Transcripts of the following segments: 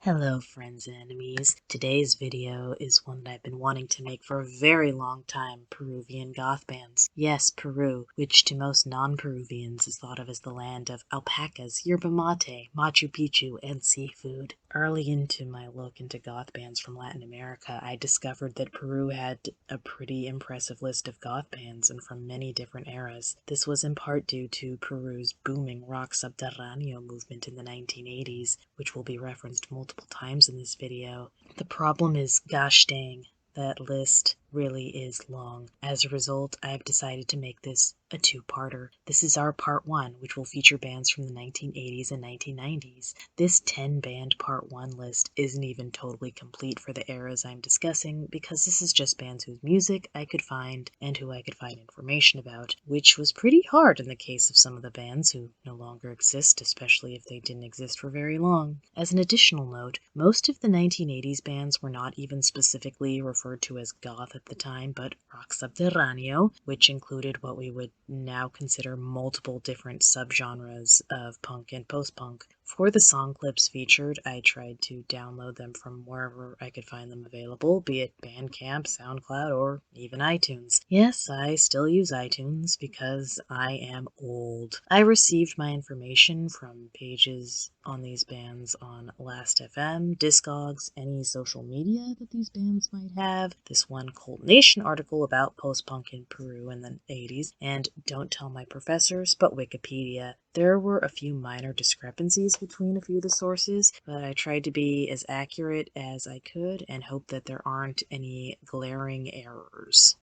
Hello friends and enemies. Today's video is one that I've been wanting to make for a very long time, Peruvian goth bands. Yes, Peru, which to most non-Peruvians is thought of as the land of alpacas, yerba mate, Machu Picchu, and seafood. Early into my look into goth bands from Latin America, I discovered that Peru had a pretty impressive list of goth bands and from many different eras. This was in part due to Peru's booming rocksubterraneo movement in the 1980s, which will be referenced multiple times in this video. The problem is, gosh dang, that list really is long. As a result, I've decided to make this a two-parter. This is our part 1, which will feature bands from the 1980s and 1990s. This 10-band part 1 list isn't even totally complete for the eras I'm discussing, because this is just bands whose music I could find and who I could find information about, which was pretty hard in the case of some of the bands who no longer exist, especially if they didn't exist for very long. As an additional note, most of the 1980s bands were not even specifically referred to as goth at the time, but rocksubterraneo, which included what we would now consider multiple different subgenres of punk and post-punk. For the song clips featured, I tried to download them from wherever I could find them available, be it Bandcamp, SoundCloud, or even iTunes. Yes, I still use iTunes because I am old. I received my information from pages on these bands on Last.fm, Discogs, any social media that these bands might have, this one Cult Nation article about post-punk in Peru in the 80s, and don't tell my professors, but Wikipedia. There were a few minor discrepancies between a few of the sources, but I tried to be as accurate as I could and hope that there aren't any glaring errors.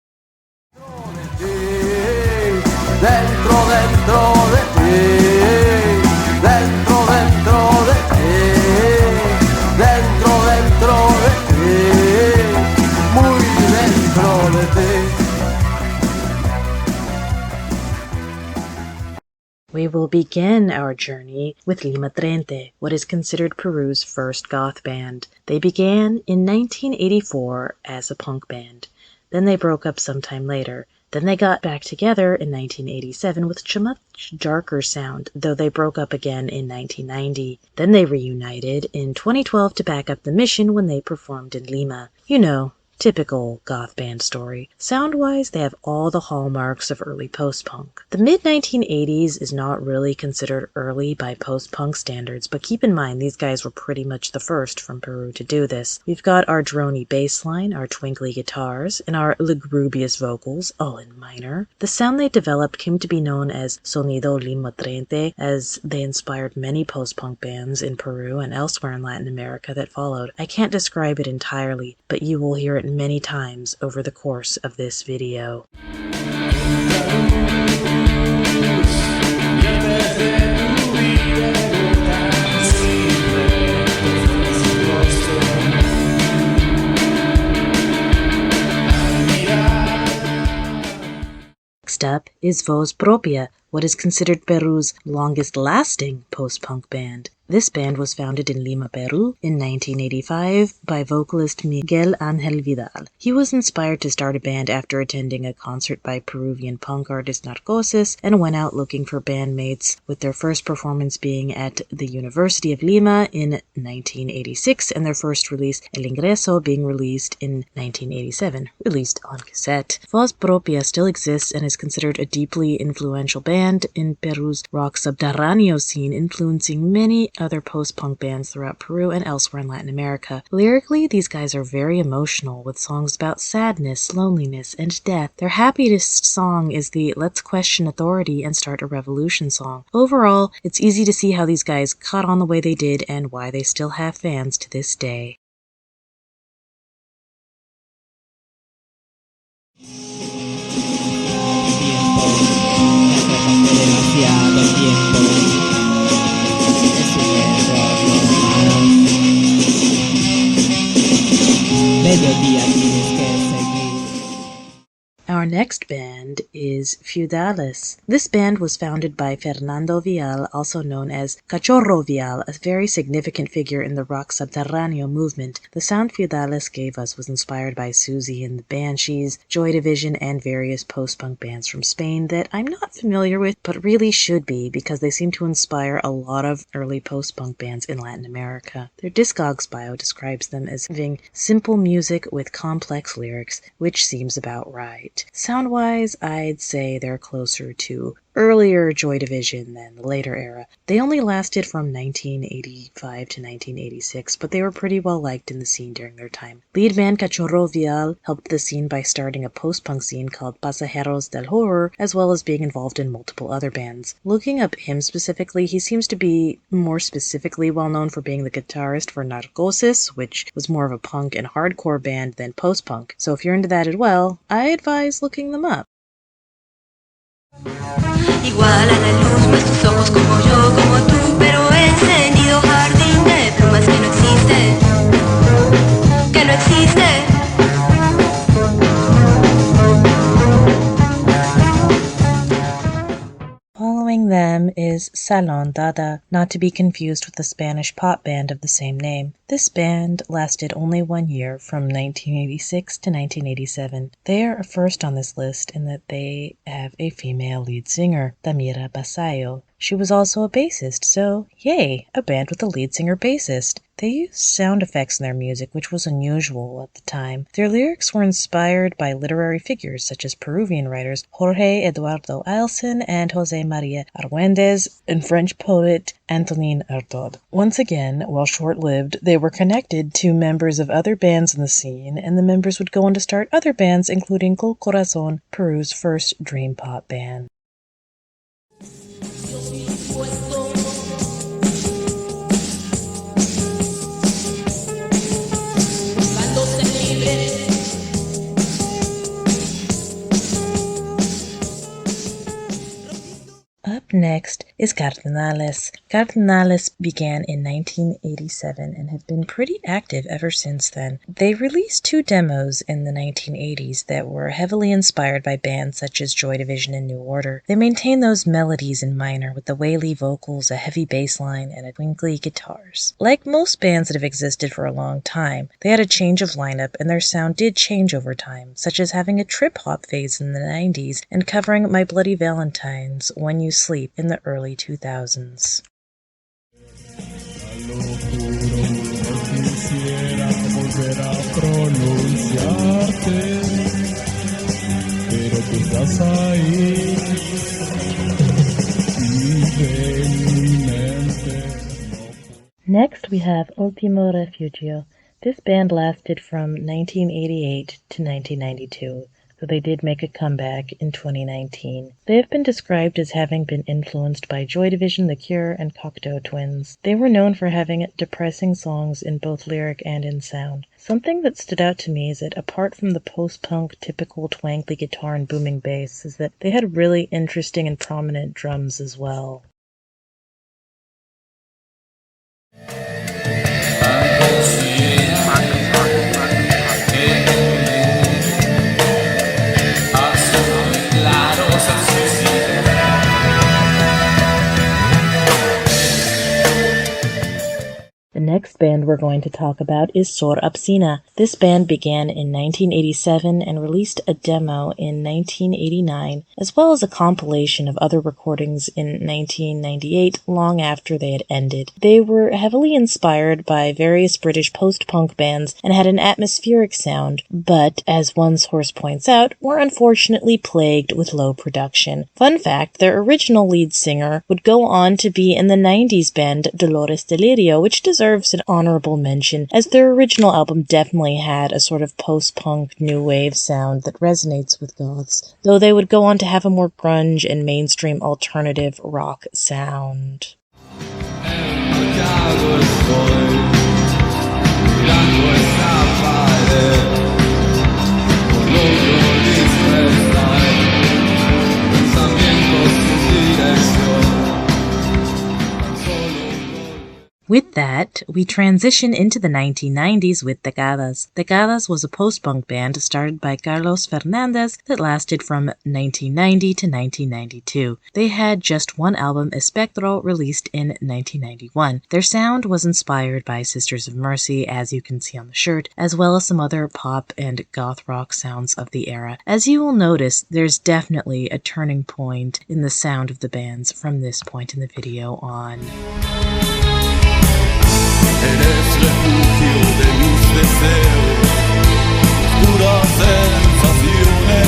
We will begin our journey with Matrente, what is considered Peru's first goth band. They began in 1984 as a punk band. Then they broke up sometime later. Then they got back together in 1987 with a much darker sound, though they broke up again in 1990. Then they reunited in 2012 to back up the mission when they performed in Lima. You know, typical goth band story. Sound-wise, they have all the hallmarks of early post-punk. The mid-1980s is not really considered early by post-punk standards, but keep in mind these guys were pretty much the first from Peru to do this. We've got our droney bass line, our twinkly guitars, and our lugubrious vocals, all in minor. The sound they developed came to be known as Sonido Matrente, as they inspired many post-punk bands in Peru and elsewhere in Latin America that followed. I can't describe it entirely, but you will hear it many times over the course of this video. Next up is Voz Propia, what is considered Peru's longest-lasting post-punk band. This band was founded in Lima, Peru in 1985 by vocalist Miguel Ángel Vidal. He was inspired to start a band after attending a concert by Peruvian punk artist Trece and went out looking for bandmates, with their first performance being at the University of Lima in 1986 and their first release, El Ingreso, being released in 1987, released on cassette. Voz Propia still exists and is considered a deeply influential band in Peru's rock subterraneo scene, influencing many other post-punk bands throughout Peru and elsewhere in Latin America. Lyrically, these guys are very emotional, with songs about sadness, loneliness, and death. Their happiest song is the Let's Question Authority and Start a Revolution song. Overall, it's easy to see how these guys caught on the way they did and why they still have fans to this day. Our next band is Fudales. This band was founded by Fernando Vial, also known as Cachorro Vial, a very significant figure in the rocksubterraneo movement. The sound Fudales gave us was inspired by Susie and the Banshees, Joy Division, and various post-punk bands from Spain that I'm not familiar with, but really should be because they seem to inspire a lot of early post-punk bands in Latin America. Their Discogs bio describes them as having simple music with complex lyrics, which seems about right. Sound-wise, I'd say they're closer to earlier Joy Division than the later era. They only lasted from 1985 to 1986, but they were pretty well liked in the scene during their time. Lead man Cachorro Vial helped the scene by starting a post-punk scene called Pasajeros del Horror, as well as being involved in multiple other bands. Looking up him specifically, he seems to be more specifically well known for being the guitarist for Narcosis, which was more of a punk and hardcore band than post-punk. So if you're into that as well, I advise looking them up. Igual a la luz, nuestros ojos como yo, como tú, pero encendido jardín de plumas que no existe, que no existe. Following them is Salon Dada, not to be confused with the Spanish pop band of the same name. This band lasted only 1 year, from 1986 to 1987. They are a first on this list in that they have a female lead singer, Damira Basayo. She was also a bassist, so yay, a band with a lead singer-bassist. They used sound effects in their music, which was unusual at the time. Their lyrics were inspired by literary figures such as Peruvian writers Jorge Eduardo Ailson and Jose Maria Argüelles and French poet Antonin Artaud. Once again, while short-lived, they were connected to members of other bands in the scene, and the members would go on to start other bands, including Col Corazon, Peru's first dream pop band. Up next is Cardinales. Cardinales began in 1987 and have been pretty active ever since then. They released 2 demos in the 1980s that were heavily inspired by bands such as Joy Division and New Order. They maintain those melodies in minor with the waily vocals, a heavy bass line, and twinkly guitars. Like most bands that have existed for a long time, they had a change of lineup and their sound did change over time, such as having a trip-hop phase in the 90s and covering My Bloody Valentine's When You Sleep in the early 2000s. Next we have Ultimo Refugio. This band lasted from 1988 to 1992. So they did make a comeback in 2019. They have been described as having been influenced by Joy Division, The Cure, and Cocteau Twins. They were known for having depressing songs in both lyric and in sound. Something that stood out to me is that apart from the post-punk typical twankly guitar and booming bass, is that they had really interesting and prominent drums as well. The next band we're going to talk about is Sorapsina. This band began in 1987 and released a demo in 1989, as well as a compilation of other recordings in 1998, long after they had ended. They were heavily inspired by various British post-punk bands and had an atmospheric sound, but, as one source points out, were unfortunately plagued with low production. Fun fact, their original lead singer would go on to be in the 90s band Dolores Delirio, which deserves an honorable mention, as their original album definitely had a sort of post-punk new wave sound that resonates with goths, though they would go on to have a more grunge and mainstream alternative rock sound. With that, we transition into the 1990s with the Cadas. The Cadas was a post-punk band started by Carlos Fernandez that lasted from 1990 to 1992. They had just one album, Espectro, released in 1991. Their sound was inspired by Sisters of Mercy, as you can see on the shirt, as well as some other pop and goth rock sounds of the era. As you will notice, there's definitely a turning point in the sound of the bands from this point in the video on. Eres refugio de mis deseos, puras sensaciones.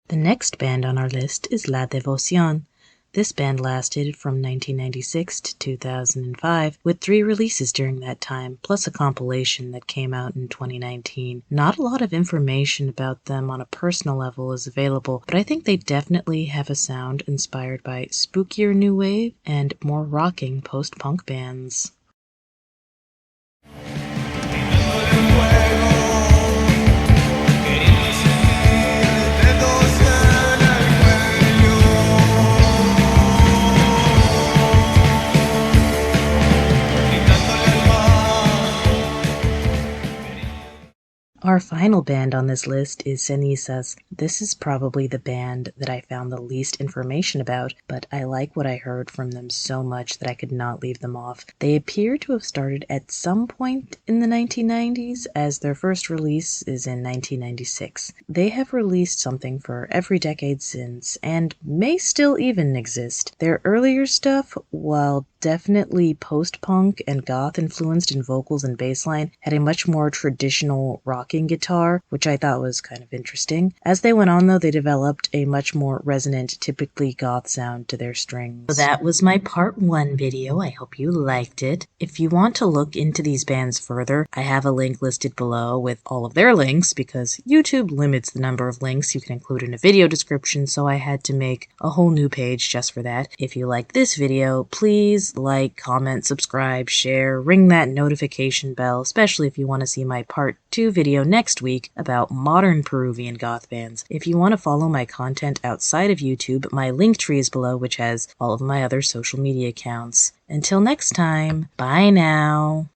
The next band on our list is La Devocion. This band lasted from 1996 to 2005, with 3 releases during that time, plus a compilation that came out in 2019. Not a lot of information about them on a personal level is available, but I think they definitely have a sound inspired by spookier new wave and more rocking post-punk bands. Our final band on this list is Cines. This is probably the band that I found the least information about, but I like what I heard from them so much that I could not leave them off. They appear to have started at some point in the 1990s, as their first release is in 1996. They have released something for every decade since, and may still even exist. Their earlier stuff, while definitely post-punk and goth influenced in vocals and bassline, had a much more traditional rocking guitar, which I thought was kind of interesting. As they went on though, they developed a much more resonant, typically goth sound to their strings. So that was my part 1 video. I hope you liked it. If you want to look into these bands further, I have a link listed below with all of their links, because YouTube limits the number of links you can include in a video description, so I had to make a whole new page just for that. If you like this video, please like, comment, subscribe, share, ring that notification bell, especially if you want to see my part 2 video next week about modern Peruvian goth bands. If you want to follow my content outside of YouTube, my link tree is below, which has all of my other social media accounts. Until next time, bye now.